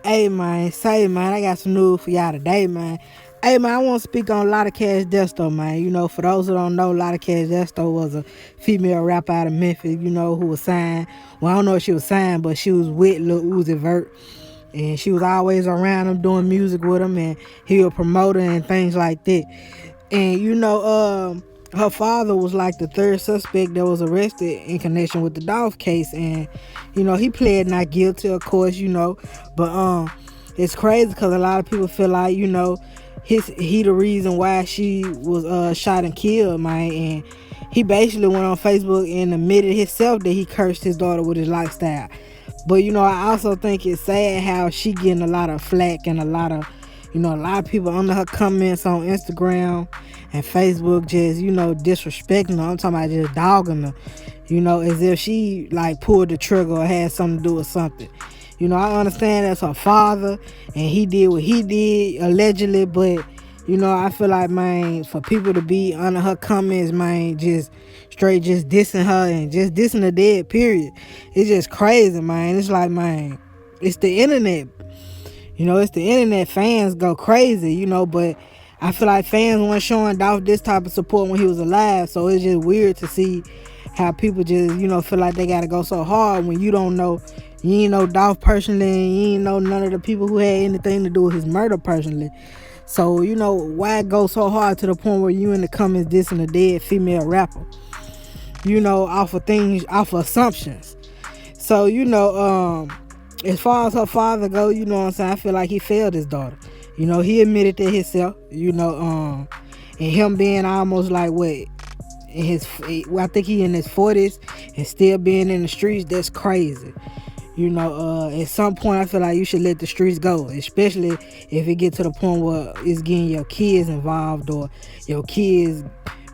Hey man, say man, I got some news for y'all today, man. Hey man, I want to speak on LottaCash Desto, man. For those who don't know, LottaCash Desto was a female rapper out of Memphis, who was signed. Well, I don't know if she was signed, but she was with Lil Uzi Vert. And she was always around him doing music with him, and he was promoter and things like that. And her father was like the third suspect that was arrested in connection with the Dolph case, and he pled not guilty, of course, but it's crazy because a lot of people feel like he the reason why she was shot and killed, man. And he basically went on Facebook and admitted himself that he cursed his daughter with his lifestyle. But I also think it's sad how she getting a lot of flack and a lot of people under her comments on Instagram and Facebook just, disrespecting her. I'm talking about just dogging her, as if she like pulled the trigger or had something to do with something. I understand that's her father and he did what he did allegedly, but I feel like, man, for people to be under her comments, man, just straight just dissing her and just dissing the dead, period. It's just crazy, man. It's like, man, it's the internet. It's the internet. Fans go crazy, but I feel like fans weren't showing Dolph this type of support when he was alive. So it's just weird to see how people just, feel like they got to go so hard when you don't know. You ain't know Dolph personally, and you ain't know none of the people who had anything to do with his murder personally. So, why go so hard to the point where you in the comments dissing a dead female rapper? Off of assumptions. So, as far as her father go, you know what I'm saying, I feel like he failed his daughter. He admitted that himself, and him being almost like I think he in his 40s and still being in the streets, that's crazy. At some point I feel like you should let the streets go, especially if it get to the point where it's getting your kids involved or your kids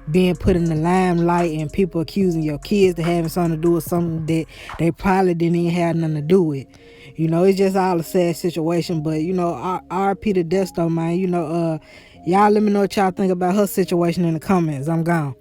being put in the limelight and people accusing your kids of having something to do with something that they probably didn't even have nothing to do with. It's just all a sad situation. But RP to Desto, man. Y'all let me know what y'all think about her situation in the comments. I'm gone.